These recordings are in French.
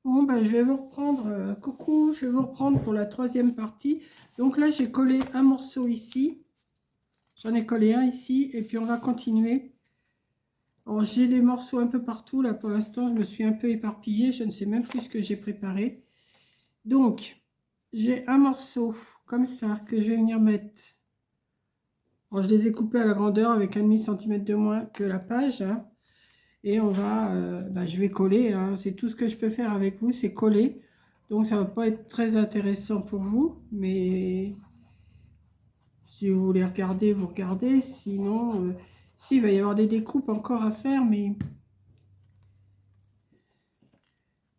Bon, ben, je vais vous reprendre, coucou, je vais vous reprendre pour la troisième partie. Donc là, j'ai collé un morceau ici. J'en ai collé un ici et puis on va continuer. Alors, j'ai des morceaux un peu partout. Là, pour l'instant, je me suis un peu éparpillée. Je ne sais même plus ce que j'ai préparé. Donc, j'ai un morceau comme ça que je vais venir mettre. Alors, je les ai coupés à la grandeur avec 1,5 cm de moins que la page, hein. Et on va, je vais coller, hein. C'est tout ce que je peux faire avec vous, c'est coller. Donc ça va pas être très intéressant pour vous, mais si vous voulez regarder, vous regardez. Sinon, si, il va y avoir des découpes encore à faire, mais...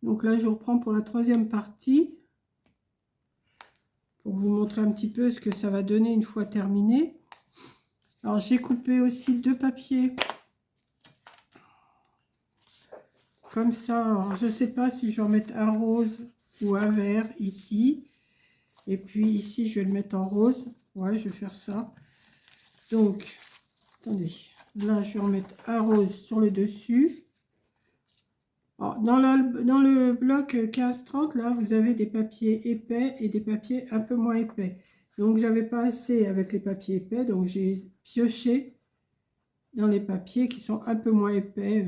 Donc là, je vous reprends pour la troisième partie, pour vous montrer un petit peu ce que ça va donner une fois terminé. Alors j'ai coupé aussi deux papiers, comme ça. Alors, je sais pas si je vais en mettre un rose ou un vert ici. Et puis ici, je vais le mettre en rose. Ouais, je vais faire ça. Donc, attendez. Là, je vais en mettre un rose sur le dessus. Alors, dans le bloc 15-30, là, vous avez des papiers épais et des papiers un peu moins épais. Donc, j'avais pas assez avec les papiers épais. Donc, j'ai pioché dans les papiers qui sont un peu moins épais.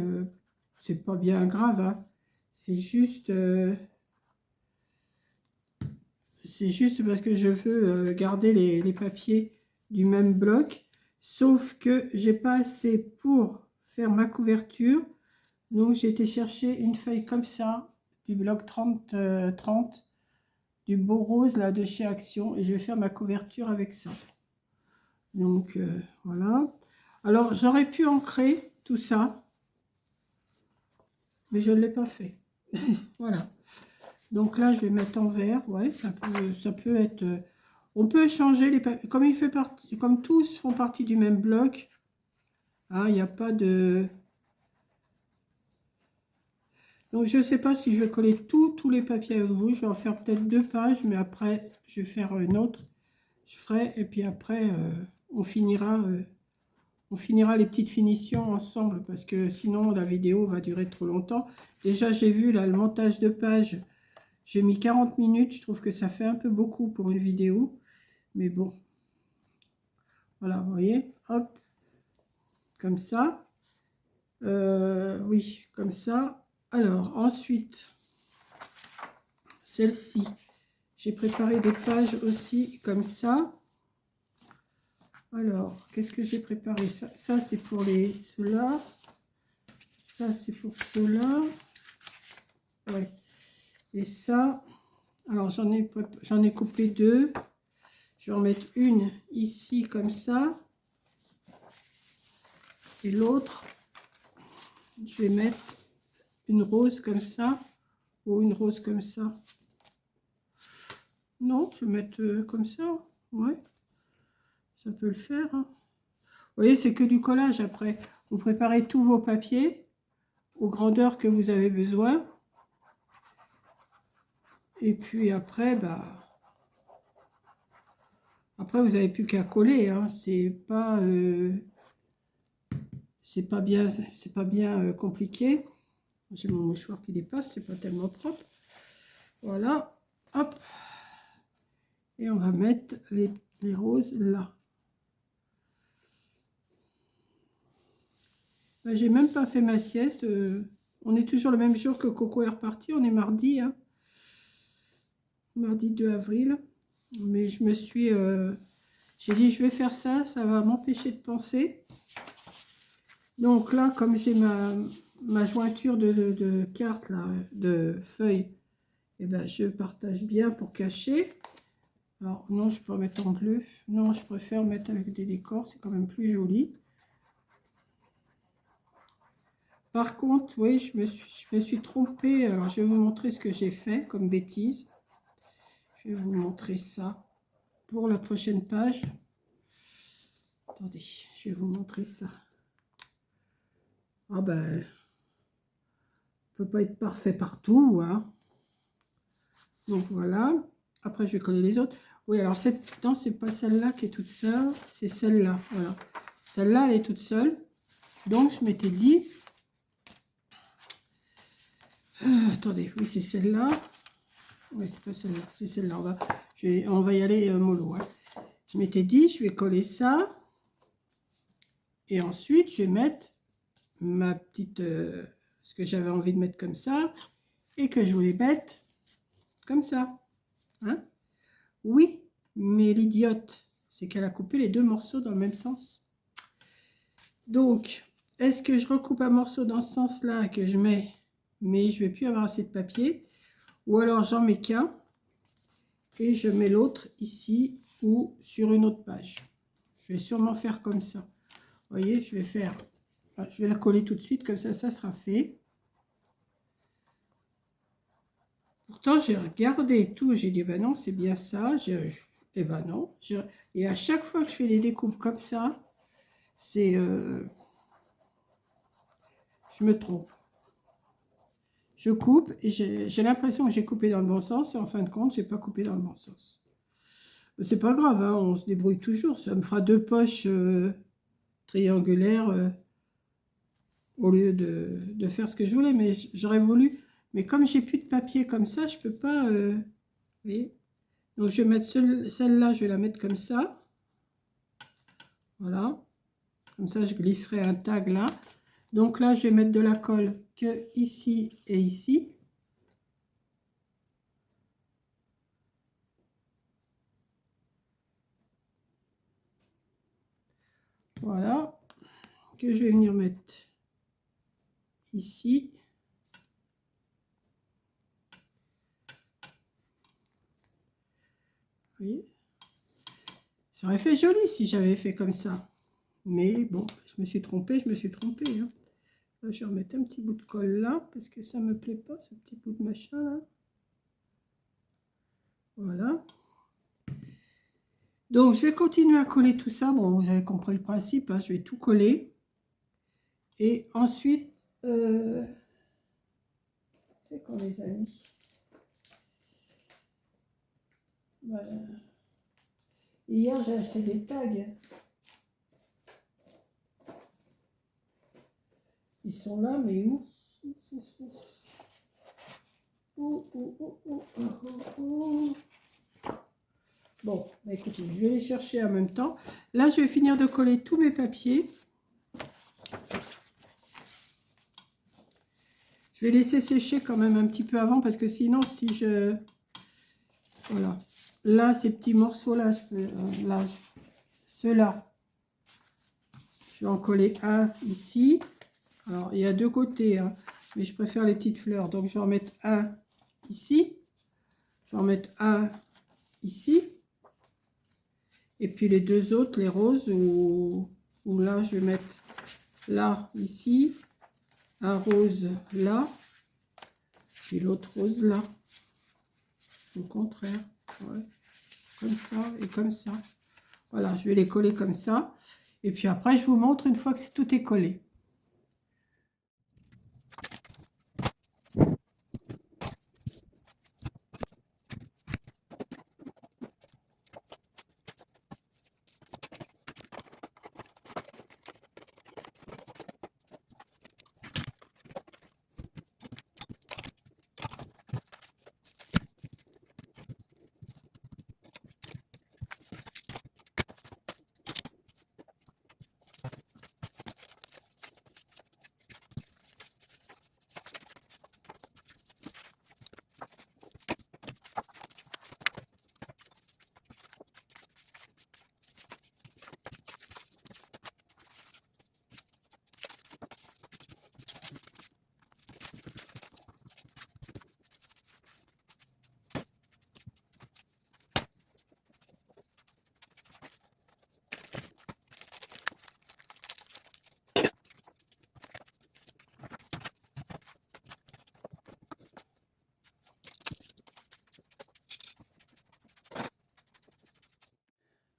C'est pas bien grave, hein. C'est juste... c'est juste parce que je veux garder les papiers du même bloc, sauf que j'ai pas assez pour faire ma couverture. Donc j'ai été chercher une feuille comme ça, du bloc 30-30, du beau rose là de chez Action, et je vais faire ma couverture avec ça. Donc voilà. Alors j'aurais pu ancrer tout ça, mais je ne l'ai pas fait. Voilà. Donc là, je vais mettre en vert. Ouais, ça peut être... on peut changer les papiers. Comme il fait partie, comme tous font partie du même bloc, hein, il n'y a pas de... Donc je ne sais pas si je vais coller tous les papiers avec vous. Je vais en faire peut-être 2 pages, mais après, je vais faire une autre. Je ferai, et puis après, on finira les petites finitions ensemble, parce que sinon, la vidéo va durer trop longtemps. Déjà, j'ai vu là, le montage de page. J'ai mis 40 minutes, je trouve que ça fait un peu beaucoup pour une vidéo. Mais bon, voilà, vous voyez, hop, comme ça. Oui, comme ça. Alors, ensuite, celle-ci, j'ai préparé des pages aussi comme ça. Alors, qu'est-ce que j'ai préparé? Ça c'est pour ceux-là. Ça, c'est pour ceux-là. Ouais. Et ça, alors j'en ai coupé 2. Je vais en mettre une ici comme ça. Et l'autre, je vais mettre une rose comme ça. Ou une rose comme ça. Non, je vais mettre comme ça. Ouais, ça peut le faire, hein. Vous voyez, c'est que du collage après. Vous préparez tous vos papiers aux grandeurs que vous avez besoin. Et puis après, après vous n'avez plus qu'à coller, hein. C'est pas bien compliqué. J'ai mon mouchoir qui dépasse, c'est pas tellement propre. Voilà, hop. Et on va mettre les roses là. J'ai même pas fait ma sieste. On est toujours le même jour que Coco est reparti. On est mardi, hein. Mardi 2 avril. Mais je me suis... j'ai dit, je vais faire ça. Ça va m'empêcher de penser. Donc là, comme j'ai ma jointure de cartes, là, de feuilles, et ben, je partage bien pour cacher. Alors, non, je peux mettre en bleu. Non, je préfère mettre avec des décors. C'est quand même plus joli. Par contre, oui, je me suis trompée. Alors, je vais vous montrer ce que j'ai fait comme bêtise. Je vais vous montrer ça pour la prochaine page. Attendez, je vais vous montrer ça. Ah ben, peut pas être parfait partout, hein. Donc voilà. Après, je vais coller les autres. Oui, alors non, c'est pas celle-là qui est toute seule, c'est celle-là. Voilà. Celle-là, elle est toute seule. Donc, je m'étais dit... attendez, oui, c'est celle-là. Oui, c'est pas celle-là, c'est celle-là. On va y aller mollo. Hein. Je m'étais dit, je vais coller ça. Et ensuite, je vais mettre ma petite... ce que j'avais envie de mettre comme ça. Et que je voulais mettre comme ça. Hein? Oui, mais l'idiote, c'est qu'elle a coupé les deux morceaux dans le même sens. Donc, est-ce que je recoupe un morceau dans ce sens-là que je mets, mais je ne vais plus avoir assez de papier, ou alors j'en mets qu'un et je mets l'autre ici ou sur une autre page. Je vais sûrement faire comme ça. Vous voyez, je vais la coller tout de suite, comme ça sera fait. Pourtant, j'ai regardé tout, j'ai dit, ben non, c'est bien ça. Eh ben non. Et à chaque fois que je fais des découpes comme ça, c'est... je me trompe. Je coupe et j'ai l'impression que j'ai coupé dans le bon sens et en fin de compte, j'ai pas coupé dans le bon sens. C'est pas grave, hein, on se débrouille toujours. Ça me fera deux poches triangulaires au lieu de faire ce que je voulais. Mais j'aurais voulu... Mais comme j'ai plus de papier comme ça, je peux pas... vous voyez. Donc je vais mettre celle-là, je vais la mettre comme ça. Voilà. Comme ça, je glisserai un tag là. Donc là, je vais mettre de la colle que ici et ici. Voilà. Que je vais venir mettre ici. Vous voyez? Ça aurait fait joli si j'avais fait comme ça. Mais bon, je me suis trompée, hein. Là, je vais remettre un petit bout de colle là, parce que ça me plaît pas, ce petit bout de machin là. Voilà. Donc, je vais continuer à coller tout ça. Bon, vous avez compris le principe, hein, je vais tout coller. Et ensuite, c'est quand les amis. Voilà. Hier, j'ai acheté des tags. Ils sont là, mais où? Bon, bah écoutez, je vais les chercher en même temps. Là, je vais finir de coller tous mes papiers. Je vais laisser sécher quand même un petit peu avant, parce que sinon, si je... Voilà. Là, ces petits morceaux-là, je peux... là, ceux-là, je vais en coller un ici. Alors, il y a deux côtés, hein, mais je préfère les petites fleurs. Donc, je vais en mettre un ici. Je vais en mettre un ici. Et puis, les deux autres, les roses, où là, je vais mettre là, ici. Un rose là. Puis l'autre rose là. Au contraire. Ouais. Comme ça et comme ça. Voilà, je vais les coller comme ça. Et puis après, je vous montre une fois que tout est collé.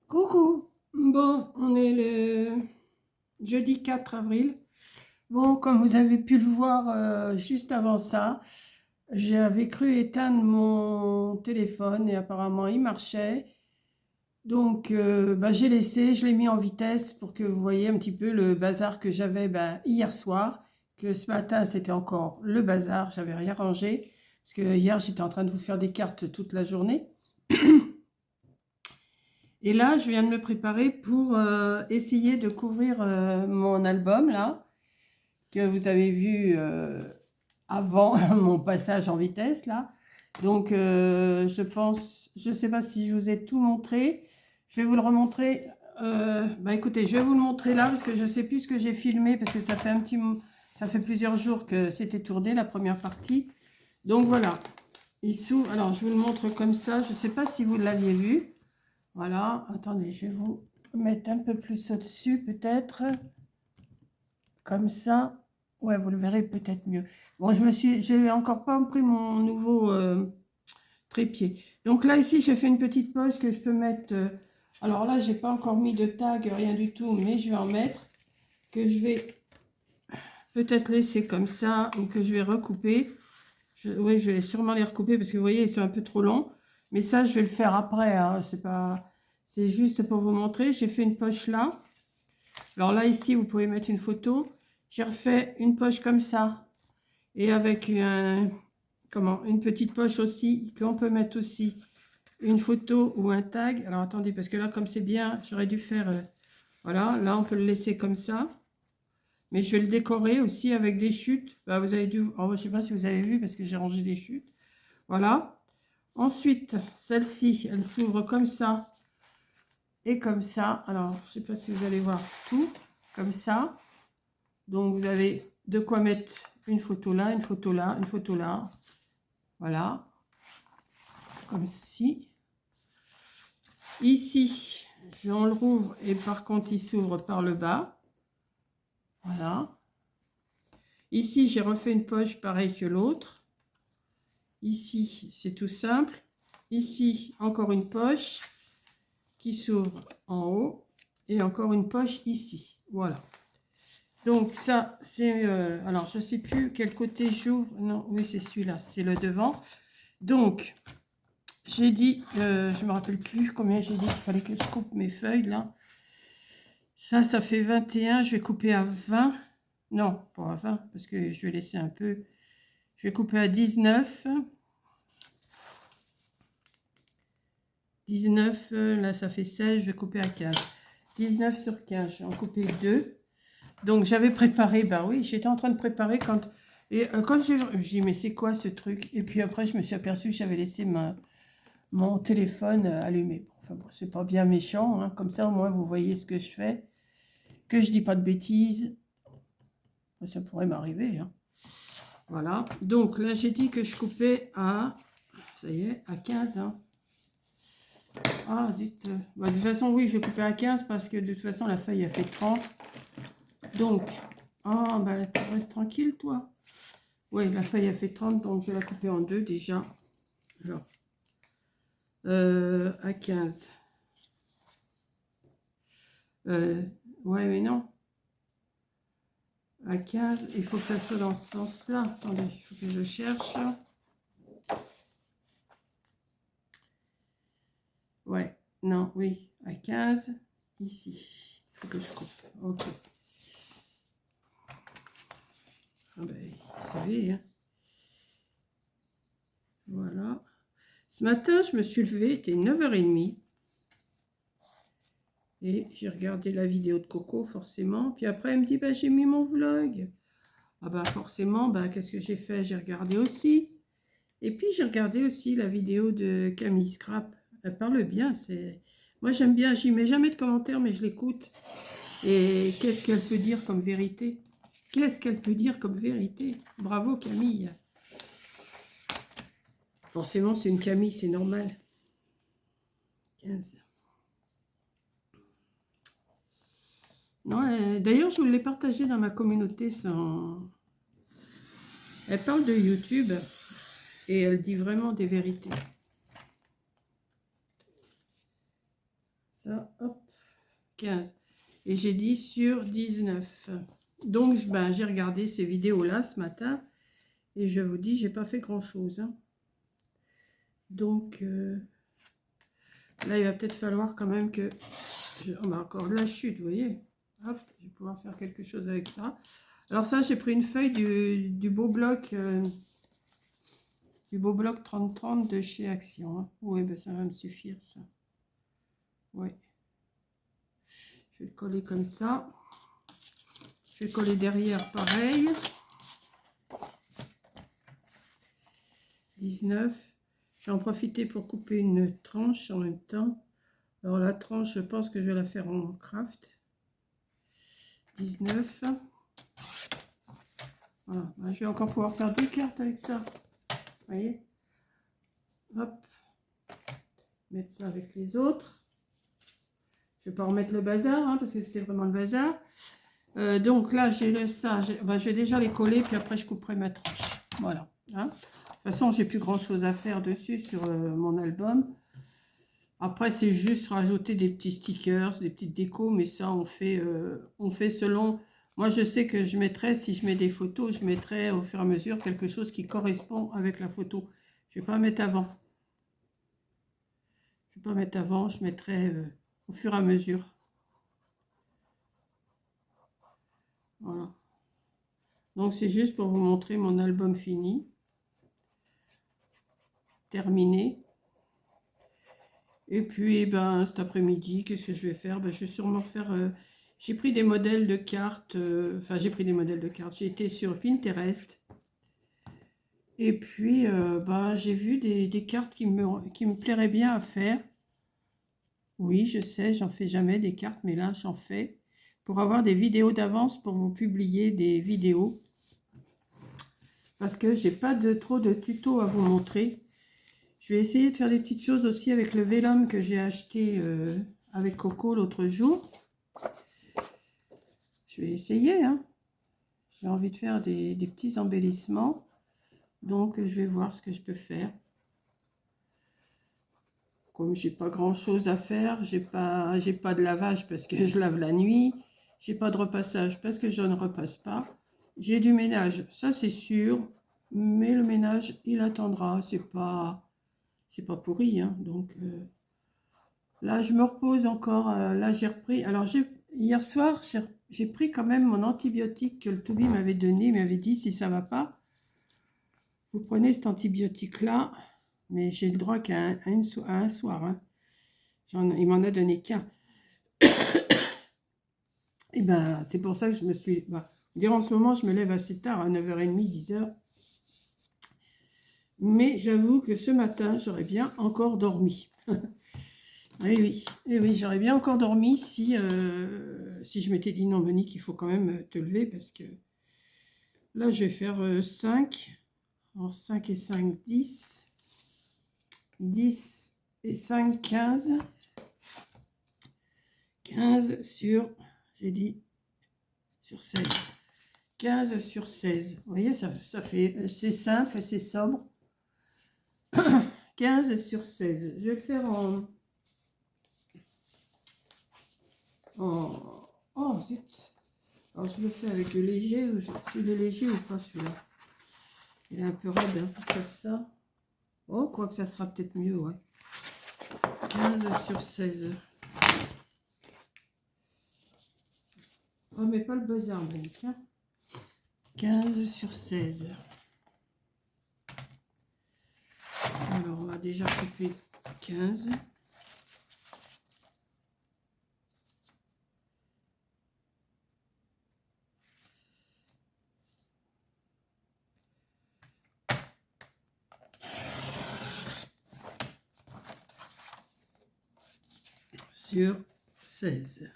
Coucou, bon, on est le jeudi 4 avril. Bon, comme vous avez pu le voir juste avant ça, j'avais cru éteindre mon téléphone et apparemment il marchait. Donc, bah, j'ai laissé, je l'ai mis en vitesse pour que vous voyez un petit peu le bazar que j'avais hier soir, que ce matin, c'était encore le bazar. J'avais rien rangé. Parce que hier, j'étais en train de vous faire des cartes toute la journée. Et là, je viens de me préparer pour essayer de couvrir mon album, là, que vous avez vu avant mon passage en vitesse, là. Donc, je pense, je ne sais pas si je vous ai tout montré. Je vais vous le remontrer. Écoutez, je vais vous le montrer là, parce que je ne sais plus ce que j'ai filmé, parce que ça fait plusieurs jours que c'était tourné, la première partie. Donc, voilà. Alors, je vous le montre comme ça. Je ne sais pas si vous l'aviez vu. Voilà, attendez, je vais vous mettre un peu plus au-dessus, peut-être. Comme ça. Ouais, vous le verrez peut-être mieux. Bon, j'ai encore pas pris mon nouveau trépied. Donc là, ici, j'ai fait une petite poche que je peux mettre. Alors là, j'ai pas encore mis de tag, rien du tout, mais je vais en mettre. Que je vais peut-être laisser comme ça, ou que je vais recouper. Oui, je vais sûrement les recouper parce que vous voyez, ils sont un peu trop longs. Mais ça, je vais le faire après. Hein. C'est juste pour vous montrer. J'ai fait une poche là. Alors là, ici, vous pouvez mettre une photo. J'ai refait une poche comme ça. Et avec une petite poche aussi, qu'on peut mettre aussi une photo ou un tag. Alors attendez, parce que là, comme c'est bien, j'aurais dû faire... voilà, là, on peut le laisser comme ça. Mais je vais le décorer aussi avec des chutes. Bah, vous avez dû... Oh, je ne sais pas si vous avez vu, parce que j'ai rangé des chutes. Voilà. Ensuite, celle-ci, elle s'ouvre comme ça et comme ça. Alors, je ne sais pas si vous allez voir tout comme ça. Donc, vous avez de quoi mettre une photo là, une photo là, une photo là. Voilà. Comme ceci. Ici, on le rouvre et par contre, il s'ouvre par le bas. Voilà. Ici, j'ai refait une poche pareille que l'autre. Ici, c'est tout simple. Ici, encore une poche qui s'ouvre en haut. Et encore une poche ici. Voilà. Donc ça, c'est... alors, je ne sais plus quel côté j'ouvre. Non, oui, c'est celui-là. C'est le devant. Donc, j'ai dit... je ne me rappelle plus combien j'ai dit qu'il fallait que je coupe mes feuilles, là. Ça fait 21. Je vais couper à 20. Non, pas à 20, parce que je vais laisser un peu... Je vais couper à 19. 19, là, ça fait 16. Je vais couper à 15. 19 sur 15. J'ai en coupé 2. Donc, j'avais préparé, bah oui, j'étais en train de préparer quand... Et quand j'ai dit, mais c'est quoi ce truc? Et puis après, je me suis aperçue que j'avais laissé mon téléphone allumé. Enfin bon, c'est pas bien méchant, hein. Comme ça, au moins, vous voyez ce que je fais. Que je dis pas de bêtises. Ça pourrait m'arriver, hein. Voilà. Donc, là, j'ai dit que je coupais à... Ça y est, à 15, hein. Ah, zut. Bah, de toute façon, oui, je vais couper à 15 parce que de toute façon, la feuille a fait 30. Donc, ah, bah, tu restes tranquille, toi. Oui, la feuille a fait 30, donc je vais la couper en deux déjà. Alors, à 15. Ouais, mais non. À 15, il faut que ça soit dans ce sens-là. Attendez, il faut que je cherche. Ouais, non, oui, à 15, ici. Il faut que je coupe. Ok. Ah ben, vous savez, hein. Voilà. Ce matin, je me suis levée, il était 9h30. Et j'ai regardé la vidéo de Coco, forcément. Puis après, elle me dit, bah, j'ai mis mon vlog. Ah bah forcément, bah, qu'est-ce que j'ai fait? J'ai regardé aussi. Et puis, j'ai regardé aussi la vidéo de Camille Scrap. Elle parle bien. Moi, j'aime bien. J'y mets jamais de commentaires, mais je l'écoute. Et qu'est-ce qu'elle peut dire comme vérité? Qu'est-ce qu'elle peut dire comme vérité? Bravo, Camille. Forcément, c'est une Camille, c'est normal. 15. Non, d'ailleurs, je vous l'ai partagé dans ma communauté. Elle parle de YouTube et elle dit vraiment des vérités. Ça, hop, 15. Et j'ai dit sur 19. Donc, j'ai regardé ces vidéos-là ce matin. Et je vous dis, j'ai pas fait grand-chose. Hein. Donc, là, il va peut-être falloir quand même que... On a encore de la chute, vous voyez. Hop, je vais pouvoir faire quelque chose avec ça. Alors ça, j'ai pris une feuille du beau bloc 30-30 de chez Action. Hein. Oui, ben ça va me suffire, ça. Oui. Je vais le coller comme ça. Je vais le coller derrière, pareil. 19. Je vais en profiter pour couper une tranche en même temps. Alors la tranche, je pense que je vais la faire en craft. 19. Voilà. Je vais encore pouvoir faire 2 cartes avec ça. Vous voyez? Hop. Mettre ça avec les autres. Je vais pas remettre le bazar, hein, parce que c'était vraiment le bazar. Donc là, j'ai ça. Je vais déjà les coller, puis après, je couperai ma tranche. Voilà. Hein. De toute façon, j'ai plus grand-chose à faire dessus sur mon album. Après, c'est juste rajouter des petits stickers, des petites décos, mais ça, on fait selon... Moi, je sais que je mettrai, si je mets des photos, je mettrai au fur et à mesure quelque chose qui correspond avec la photo. Je ne vais pas mettre avant. Je ne vais pas mettre avant, je mettrai au fur et à mesure. Voilà. Donc, c'est juste pour vous montrer mon album fini. Terminé. Et puis, ben, cet après-midi, qu'est-ce que je vais faire? Ben, je vais sûrement faire... j'ai pris des modèles de cartes. Enfin, j'ai pris des modèles de cartes. J'ai été sur Pinterest. Et puis, ben, j'ai vu des cartes qui me plairaient bien à faire. Oui, je sais, j'en fais jamais des cartes, mais là, j'en fais. Pour avoir des vidéos d'avance, pour vous publier des vidéos. Parce que j'ai pas trop de tutos à vous montrer. Je vais essayer de faire des petites choses aussi avec le vélum que j'ai acheté avec Coco l'autre jour. Je vais essayer. Hein. J'ai envie de faire des petits embellissements. Donc, je vais voir ce que je peux faire. Comme j'ai pas grand chose à faire, j'ai pas de lavage parce que je lave la nuit. J'ai pas de repassage parce que je ne repasse pas. J'ai du ménage, ça c'est sûr. Mais le ménage, il attendra. C'est pas pourri. Hein. Donc, là, je me repose encore. Là, j'ai repris. Alors, hier soir, j'ai pris quand même mon antibiotique que le Toubi m'avait donné. Il m'avait dit, si ça va pas, vous prenez cet antibiotique-là. Mais j'ai le droit qu'à un soir. Hein. Il m'en a donné qu'un. Et ben, c'est pour ça que je me suis... Bah, en ce moment, je me lève assez tard, à 9h30, 10h. Mais j'avoue que ce matin, j'aurais bien encore dormi. Oui, j'aurais bien encore dormi si je m'étais dit, non, Monique, il faut quand même te lever parce que là, je vais faire 5. Alors, 5 et 5, 10. 10 et 5, 15. 15 sur, j'ai dit, sur 16. 15 sur 16. Vous voyez, ça fait, c'est simple, c'est sobre. 15 sur 16. Je vais le faire oh, zut. Alors, je le fais avec le léger. Il est léger ou pas, celui-là? Il est un peu raide hein, pour faire ça. Oh, quoique ça sera peut-être mieux, ouais. 15 sur 16. Oh, mais pas le bazar, Monique. Hein. 15 sur 16. Alors, on va déjà couper 15. Sur 16.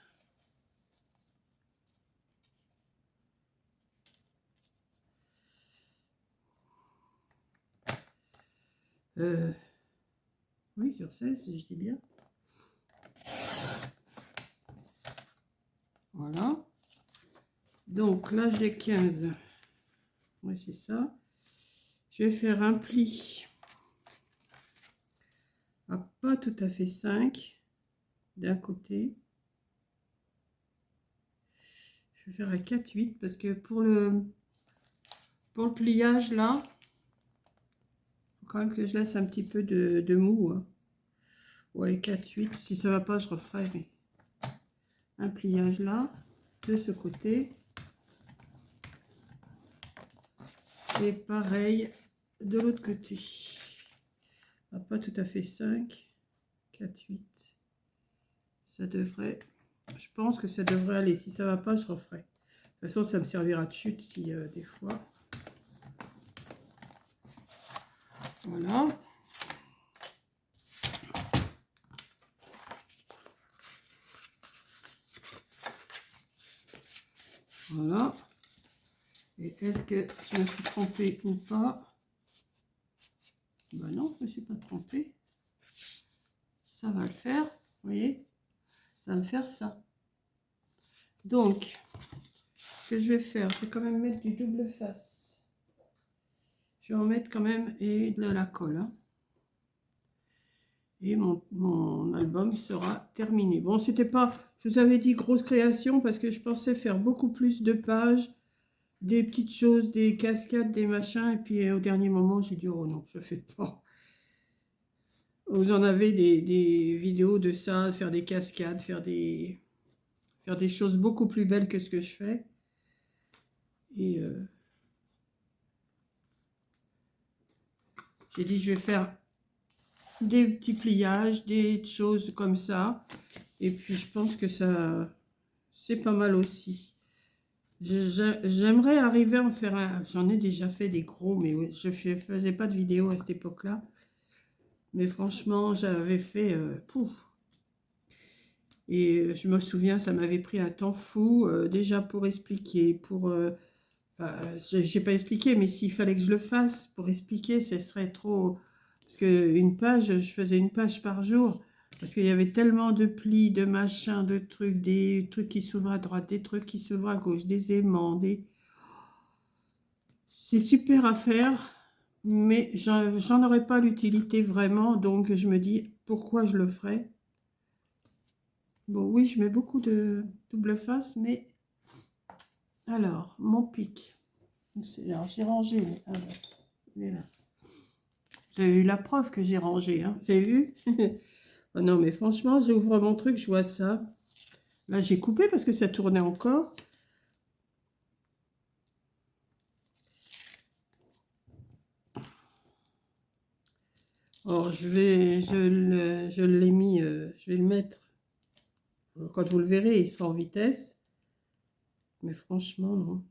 Oui, sur 16, je dis bien. Voilà. Donc là, j'ai 15. Oui, c'est ça. Je vais faire un pli à pas tout à fait 5 d'un côté. Je vais faire à 4-8 parce que pour le pliage là, il faut quand même que je laisse un petit peu de mou. Hein. Ouais, 4-8. Si ça va pas, je referai. Mais un pliage là, de ce côté. Et pareil de l'autre côté. Ah, pas tout à fait 5, 4, 8. Ça devrait, je pense que ça devrait aller. Si ça va pas, je referai. De toute façon, ça me servira de chute si des fois. Voilà. Voilà. Et est-ce que je me suis trompée ou pas? Ben non, je ne me suis pas trompée. Ça va le faire. Vous voyez? Ça va me faire ça. Donc, ce que je vais faire, je vais quand même mettre du double face. Je vais en mettre quand même et de la colle. Hein. Et mon album sera terminé. Bon, c'était pas, je vous avais dit grosse création parce que je pensais faire beaucoup plus de pages, des petites choses, des cascades, des machins. Et puis au dernier moment, j'ai dit, oh non, je fais pas. Vous en avez des vidéos de ça, faire des cascades, faire des choses beaucoup plus belles que ce que je fais. Et j'ai dit, je vais faire des petits pliages, des choses comme ça. Et puis, je pense que ça, c'est pas mal aussi. J'aimerais arriver à en faire un. J'en ai déjà fait des gros, mais je ne faisais pas de vidéo à cette époque-là. Mais franchement, j'avais fait... pouf. Et je me souviens, ça m'avait pris un temps fou, déjà pour expliquer, pour... enfin, j'ai pas expliqué, mais s'il fallait que je le fasse pour expliquer, ce serait trop... Parce qu'une page, je faisais une page par jour, parce qu'il y avait tellement de plis, de machins, de trucs, des trucs qui s'ouvrent à droite, des trucs qui s'ouvrent à gauche, des aimants, des... C'est super à faire, mais j'en aurais pas l'utilité vraiment, donc je me dis, pourquoi je le ferais? Bon, oui, je mets beaucoup de double face, mais... Alors, mon pic. Alors, j'ai rangé, mais... Alors, il est là. Vous avez eu la preuve que j'ai rangé, hein. Vous avez vu? Oh non, mais franchement, j'ouvre mon truc, je vois ça. Là, j'ai coupé parce que ça tournait encore. Or, je l'ai mis, je vais le mettre. Quand vous le verrez, il sera en vitesse. Mais franchement, non.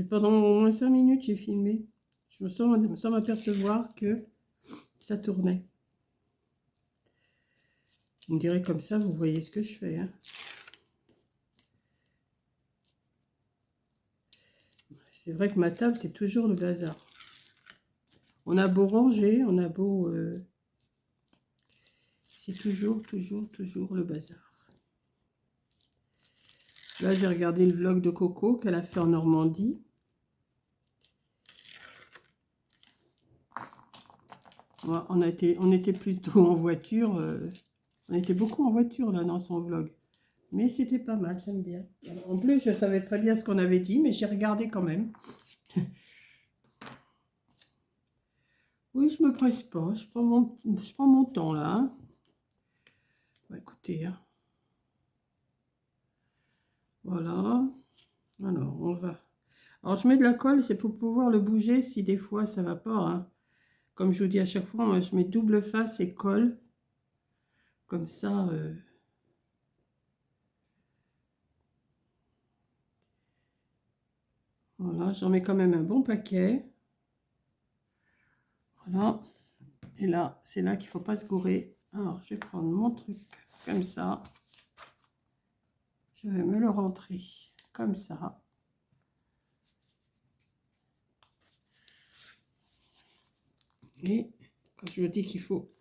Pendant au moins 5 minutes, j'ai filmé. Je me sens sans m'apercevoir que ça tournait. Vous me direz comme ça, vous voyez ce que je fais. Hein. C'est vrai que ma table, c'est toujours le bazar. On a beau ranger, on a beau... c'est toujours le bazar. Là, j'ai regardé le vlog de Coco qu'elle a fait en Normandie. On était plutôt en voiture. On était beaucoup en voiture, là, dans son vlog. Mais c'était pas mal, j'aime bien. En plus, je savais très bien ce qu'on avait dit, mais j'ai regardé quand même. Oui, je me presse pas. Je prends mon temps, là. Hein. Bah, écoutez, hein. Voilà. Alors, on va... Alors, je mets de la colle, c'est pour pouvoir le bouger si des fois ça va pas. Hein. Comme je vous dis à chaque fois, moi, je mets double face et colle. Comme ça... Voilà, j'en mets quand même un bon paquet. Voilà. Et là, c'est là qu'il ne faut pas se gourer. Alors, je vais prendre mon truc comme ça. Je vais me le rentrer comme ça. Et quand je vous dis qu'il faut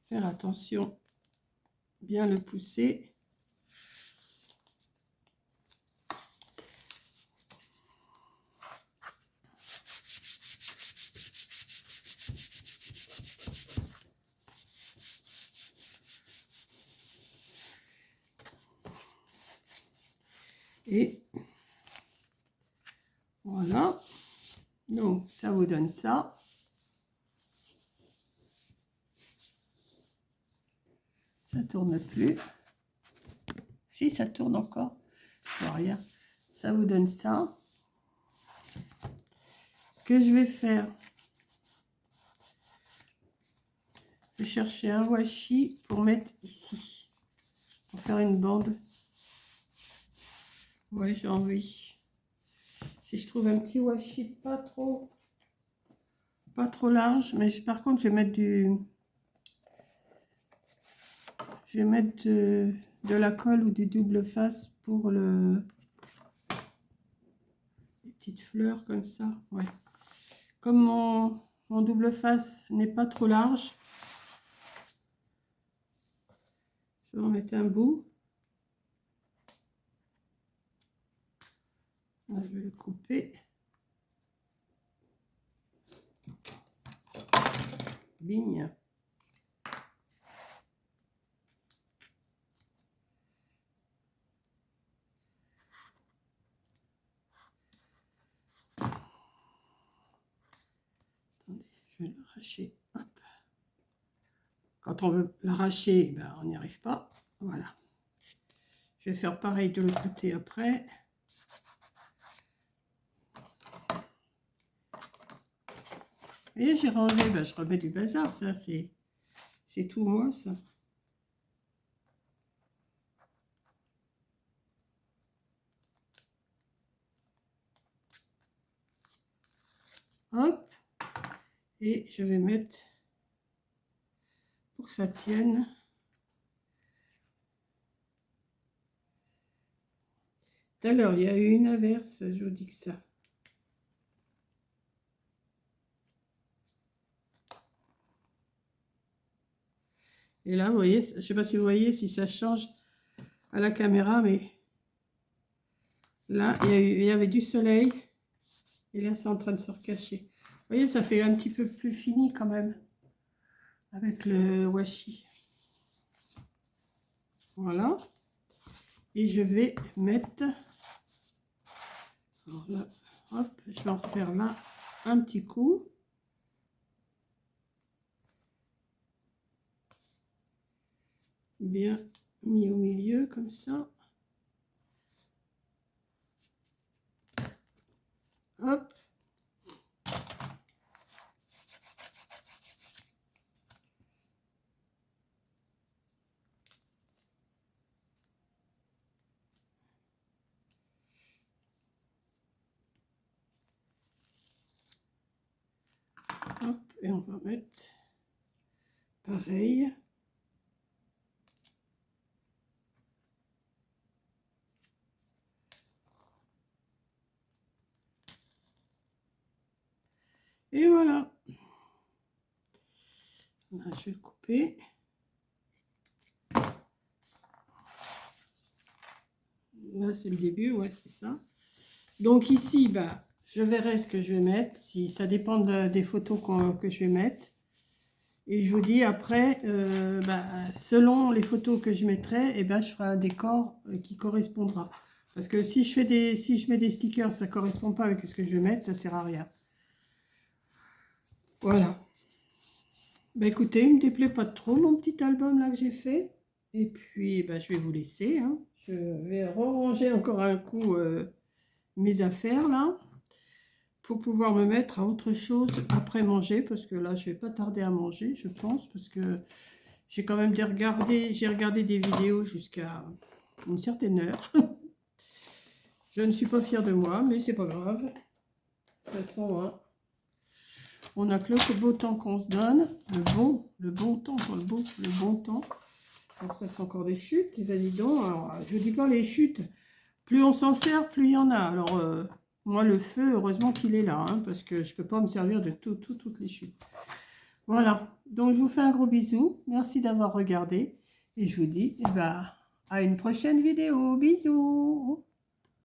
faire attention, bien le pousser. Et voilà. Donc, ça vous donne ça. Ça tourne plus. Si, ça tourne encore. Je vois rien. Ça vous donne ça. que je vais faire, je vais chercher un washi pour mettre ici, pour faire une bande. Ouais, j'ai envie. Si je trouve un petit washi pas trop large, mais par contre je vais mettre de la colle ou du double face pour les petites fleurs comme ça. Ouais. Comme mon double face n'est pas trop large, je vais en mettre un bout. Là, je vais le couper. Bigne. Attendez, je vais l'arracher. Hop. Quand on veut l'arracher, ben, on n'y arrive pas. Voilà. Je vais faire pareil de l'autre côté après. Et j'ai rangé, ben, je remets du bazar, ça c'est tout moi ça. Hop. Et je vais mettre, pour que ça tienne, tout à l'heure il y a eu une averse, je vous dis que ça. Et là, vous voyez, je ne sais pas si vous voyez, si ça change à la caméra, mais là, il y avait du soleil. Et là, c'est en train de se recacher. Vous voyez, ça fait un petit peu plus fini quand même, avec le washi. Voilà. Et je vais mettre... Alors là, hop, je vais en refaire là un petit coup. Bien mis au milieu comme ça. Hop. Hop, et on va mettre pareil. Et voilà. Là, je vais le couper. Là, c'est le début, ouais, c'est ça. Donc ici, bah, je verrai ce que je vais mettre. Si ça dépend des photos que je vais mettre. Et je vous dis après, selon les photos que je mettrai, je ferai un décor qui correspondra. Parce que si je mets des stickers, ça ne correspond pas avec ce que je vais mettre, ça ne sert à rien. Voilà. Bah écoutez, il ne me déplaît pas trop mon petit album là que j'ai fait. Et puis, je vais vous laisser. Hein. Je vais ranger encore un coup mes affaires là. Pour pouvoir me mettre à autre chose après manger. Parce que là, je ne vais pas tarder à manger, je pense. Parce que j'ai quand même regardé des vidéos jusqu'à une certaine heure. Je ne suis pas fière de moi, mais c'est pas grave. De toute façon, hein, on n'a que le beau temps qu'on se donne. Le bon temps, pas le beau, le bon temps. Alors ça, c'est encore des chutes. Et ben dis donc, alors, je dis pas les chutes. Plus on s'en sert, plus il y en a. Alors, moi, le feu, heureusement qu'il est là. Hein, parce que je ne peux pas me servir de toutes les chutes. Voilà. Donc, je vous fais un gros bisou. Merci d'avoir regardé. Et je vous dis, à une prochaine vidéo. Bisous.